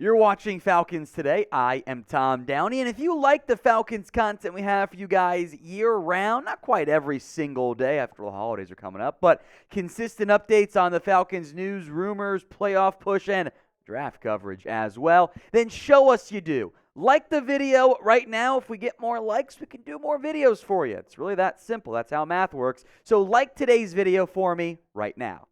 You're watching Falcons Today. I am Tom Downey, and if you like the Falcons content we have for you guys year-round, not quite every single day after the holidays are coming up, but consistent updates on the Falcons news, rumors, playoff push, and draft coverage as well, then show us you do. Like the video right now. If we get more likes, we can do more videos for you. It's really that simple. That's how math works. So like today's video for me right now.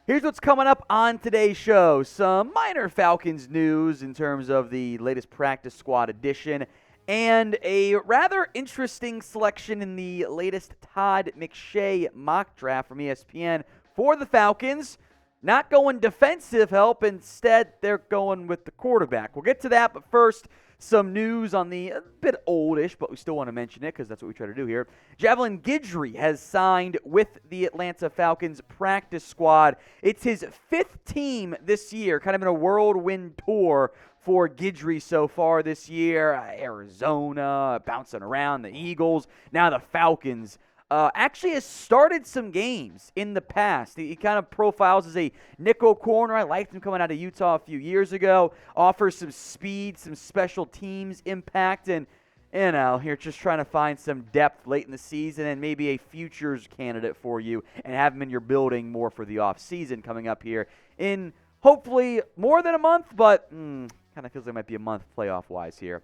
Here's what's coming up on today's show. Some minor Falcons news in terms of the latest practice squad edition, and a rather interesting selection in the latest Todd McShay mock draft from ESPN for the Falcons. Not going defensive help. Instead, they're going with the quarterback. We'll get to that, but first, some news on the a bit oldish, but we still want to mention it because that's what we try to do here. Javelin Guidry has signed with the Atlanta Falcons practice squad. It's his fifth team this year, kind of in a whirlwind tour for Guidry so far this year. Arizona, bouncing around, the Eagles, now the Falcons. Actually has started some games in the past. He kind of profiles as a nickel corner. I liked him coming out of Utah a few years ago. Offers some speed, some special teams impact, and you're just trying to find some depth late in the season and maybe a futures candidate for you and have him in your building more for the offseason coming up here in hopefully more than a month, but kind of feels like it might be a month playoff-wise here.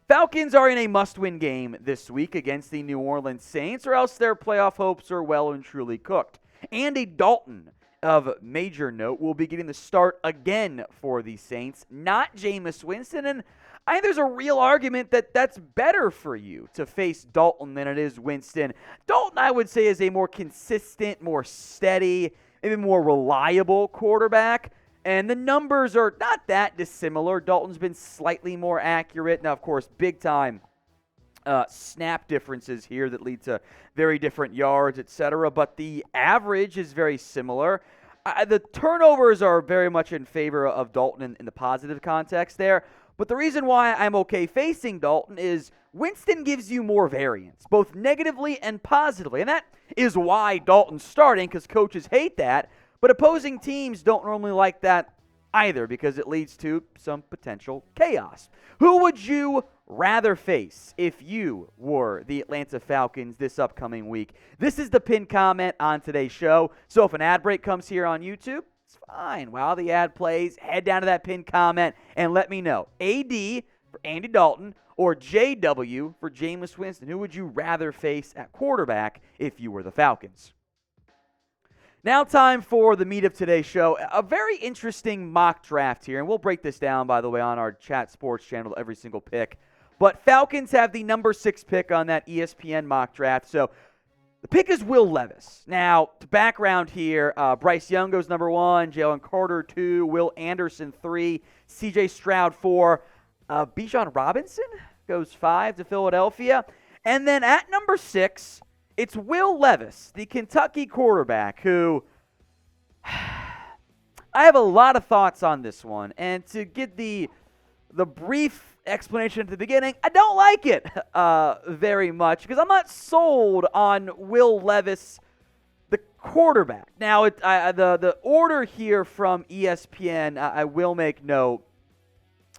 Falcons are in a must-win game this week against the New Orleans Saints, or else their playoff hopes are well and truly cooked. Andy Dalton, of major note, will be getting the start again for the Saints, not Jameis Winston, and I think there's a real argument that that's better for you to face Dalton than it is Winston. Dalton, I would say, is a more consistent, more steady, maybe more reliable quarterback. And the numbers are not that dissimilar. Dalton's been slightly more accurate. Now, of course, big-time snap differences here that lead to very different yards, etc. But the average is very similar. The turnovers are very much in favor of Dalton in the positive context there. But the reason why I'm okay facing Dalton is Winston gives you more variance, both negatively and positively. And that is why Dalton's starting, because coaches hate that. But opposing teams don't normally like that either because it leads to some potential chaos. Who would you rather face if you were the Atlanta Falcons this upcoming week? This is the pinned comment on today's show. So if an ad break comes here on YouTube, it's fine. While the ad plays, head down to that pinned comment and let me know. AD for Andy Dalton or JW for Jameis Winston. Who would you rather face at quarterback if you were the Falcons? Now time for the meat of today's show. A very interesting mock draft here, and we'll break this down, by the way, on our Chat Sports channel, every single pick. But Falcons have the number 6 pick on that ESPN mock draft, so the pick is Will Levis. Now, to background here, Bryce Young goes number 1, Jalen Carter 2, Will Anderson 3, CJ Stroud 4, Bijan Robinson goes 5 to Philadelphia. And then at number 6, it's Will Levis, the Kentucky quarterback, who I have a lot of thoughts on this one. And to get the brief explanation at the beginning, I don't like it very much because I'm not sold on Will Levis, the quarterback. Now, the order here from ESPN, I will make note,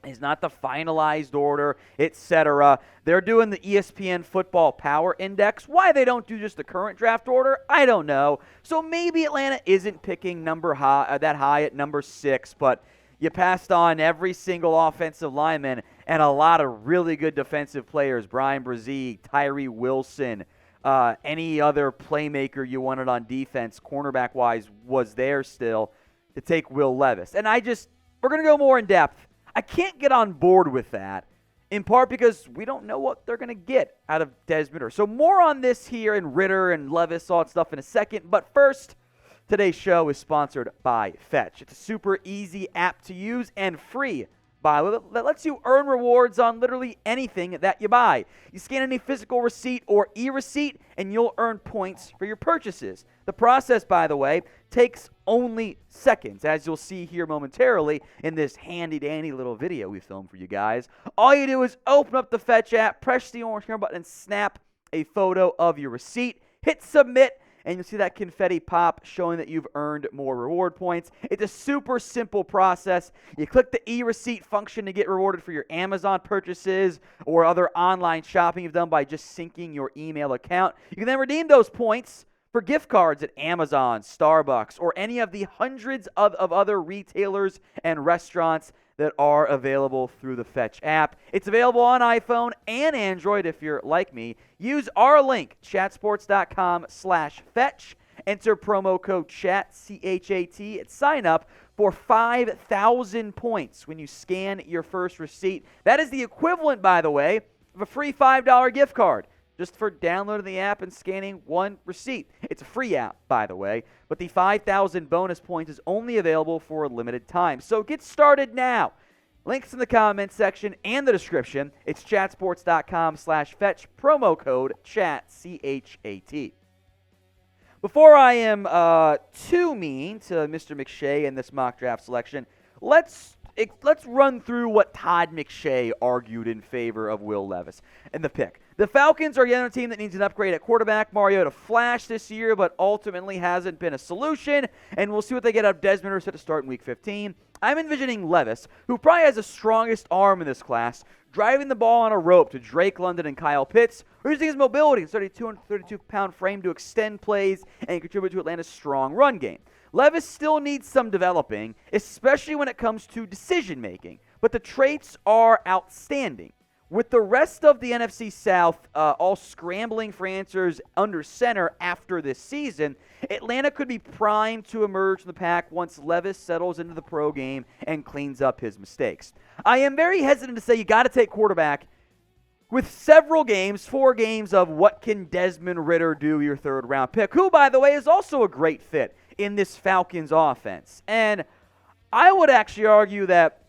is not the finalized order, etc. They're doing the ESPN Football Power Index. Why they don't do just the current draft order, I don't know. So maybe Atlanta isn't picking that high at number 6, but you passed on every single offensive lineman and a lot of really good defensive players. Brian Brzee, Tyree Wilson, any other playmaker you wanted on defense, cornerback-wise, was there still to take Will Levis. And we're going to go more in depth. I can't get on board with that, in part because we don't know what they're going to get out of Desmond Ridder. So more on this here in Ritter and Levis, all that stuff in a second. But first, today's show is sponsored by Fetch. It's a super easy app to use and free that lets you earn rewards on literally anything that you buy. You scan any physical receipt or e-receipt, and you'll earn points for your purchases. The process, by the way, takes only seconds, as you'll see here momentarily in this handy-dandy little video we filmed for you guys. All you do is open up the Fetch app, press the orange camera button, and snap a photo of your receipt. Hit submit, and you'll see that confetti pop showing that you've earned more reward points. It's a super simple process. You click the e-receipt function to get rewarded for your Amazon purchases or other online shopping you've done by just syncing your email account. You can then redeem those points for gift cards at Amazon, Starbucks, or any of the hundreds of other retailers and restaurants that are available through the Fetch app. It's available on iPhone and Android if you're like me. Use our link, chatsports.com/fetch. Enter promo code CHAT, C-H-A-T, and sign up for 5,000 points when you scan your first receipt. That is the equivalent, by the way, of a free $5 gift card, just for downloading the app and scanning one receipt. It's a free app, by the way, but the 5,000 bonus points is only available for a limited time. So get started now. Links in the comments section and the description. It's chatsports.com/fetch, promo code CHAT, C-H-A-T. Before I am too mean to Mr. McShay in this mock draft selection, let's run through what Todd McShay argued in favor of Will Levis and the pick. The Falcons are the other team that needs an upgrade at quarterback. Mariota flashed this year, but ultimately hasn't been a solution, and we'll see what they get out of Desmond Ridder set to start in Week 15. I'm envisioning Levis, who probably has the strongest arm in this class, driving the ball on a rope to Drake London and Kyle Pitts, or using his mobility and 232-pound frame to extend plays and contribute to Atlanta's strong run game. Levis still needs some developing, especially when it comes to decision-making, but the traits are outstanding. With the rest of the NFC South all scrambling for answers under center after this season, Atlanta could be primed to emerge from the pack once Levis settles into the pro game and cleans up his mistakes. I am very hesitant to say you got to take quarterback with several games, 4 games of what can Desmond Ridder do, your third-round pick, who, by the way, is also a great fit in this Falcons offense. And I would actually argue that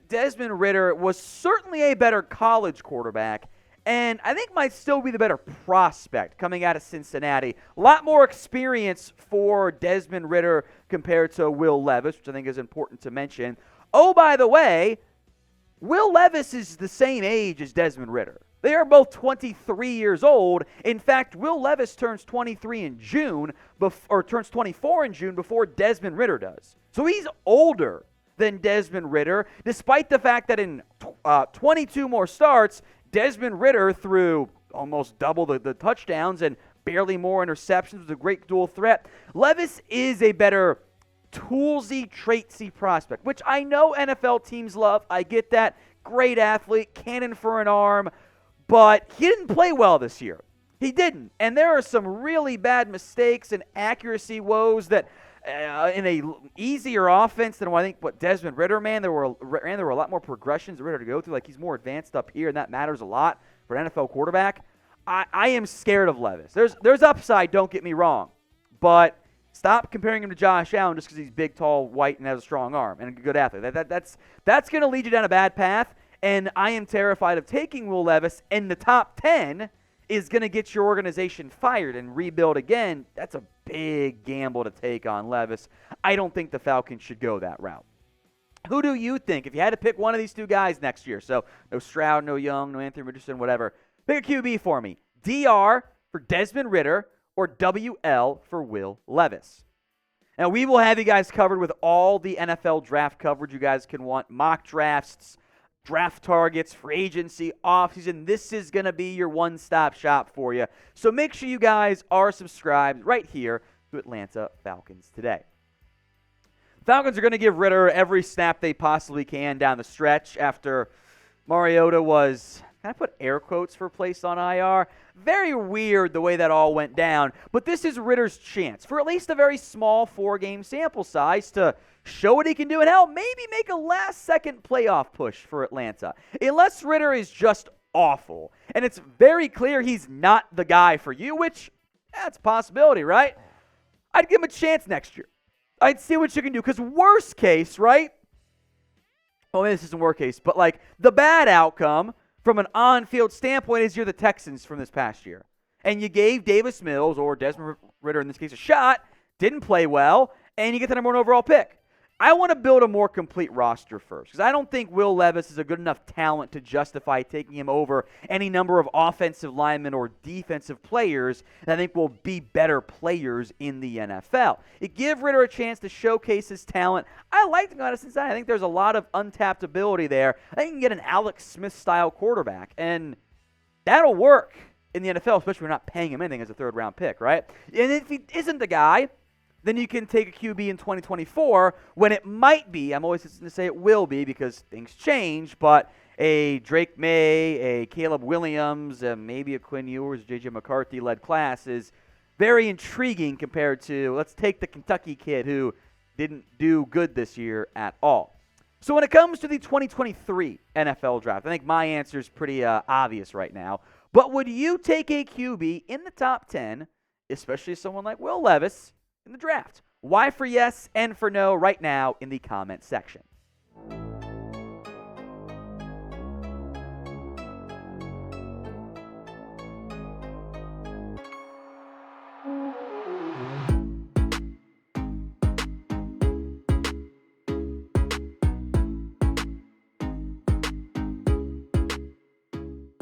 Desmond Ridder was certainly a better college quarterback, and I think might still be the better prospect coming out of Cincinnati. A lot more experience for Desmond Ridder compared to Will Levis, which I think is important to mention. Oh, by the way, Will Levis is the same age as Desmond Ridder. They are both 23 years old. In fact, Will Levis turns 23 in June, or turns 24 in June before Desmond Ridder does. So he's older than Desmond Ridder, despite the fact that in 22 more starts, Desmond Ridder threw almost double the touchdowns and barely more interceptions, was a great dual threat. Levis is a better toolsy, traitsy prospect, which I know NFL teams love. I get that. Great athlete, cannon for an arm, but he didn't play well this year. He didn't. And there are some really bad mistakes and accuracy woes that in a easier offense than I think what Desmond Ridder, there were a lot more progressions for Ridder to go through. Like, he's more advanced up here, and that matters a lot for an NFL quarterback. I am scared of Levis. There's upside, don't get me wrong, but stop comparing him to Josh Allen just because he's big, tall, white, and has a strong arm and a good athlete. That's going to lead you down a bad path, and I am terrified of taking Will Levis in the top 10 is going to get your organization fired and rebuild again. That's a big gamble to take on Levis. I don't think the Falcons should go that route. Who do you think, if you had to pick one of these two guys next year, so no Stroud, no Young, no Anthony Richardson, whatever, pick a QB for me. DR for Desmond Ridder or WL for Will Levis. Now, we will have you guys covered with all the NFL draft coverage you guys can want, mock drafts, draft targets, free agency, offseason. This is going to be your one-stop shop for you. So make sure you guys are subscribed right here to Atlanta Falcons Today. Falcons are going to give Ritter every snap they possibly can down the stretch after Mariota was, can I put air quotes for placed on IR? Very weird the way that all went down. But this is Ritter's chance for at least a very small 4-game sample size to show what he can do, and hell, maybe make a last-second playoff push for Atlanta. Unless Ritter is just awful, and it's very clear he's not the guy for you, which, that's a possibility, right? I'd give him a chance next year. I'd see what you can do, because worst case, right? Well, maybe this isn't worst case, but like the bad outcome from an on-field standpoint is you're the Texans from this past year. And you gave Davis Mills, or Desmond Ridder in this case, a shot, didn't play well, and you get the number 1 overall pick. I want to build a more complete roster first because I don't think Will Levis is a good enough talent to justify taking him over any number of offensive linemen or defensive players that I think will be better players in the NFL. It give Ritter a chance to showcase his talent. I like to go out of Cincinnati. I think there's a lot of untapped ability there. I think you can get an Alex Smith-style quarterback, and that'll work in the NFL, especially if you're not paying him anything as a third-round pick, right? And if he isn't the guy, then you can take a QB in 2024 when it might be, I'm always hesitant to say it will be because things change, but a Drake May, a Caleb Williams, maybe a Quinn Ewers, J.J. McCarthy-led class is very intriguing compared to, let's take the Kentucky kid who didn't do good this year at all. So when it comes to the 2023 NFL draft, I think my answer is pretty obvious right now. But would you take a QB in the top 10, especially someone like Will Levis, in the draft? Why for yes and for no right now in the comment section.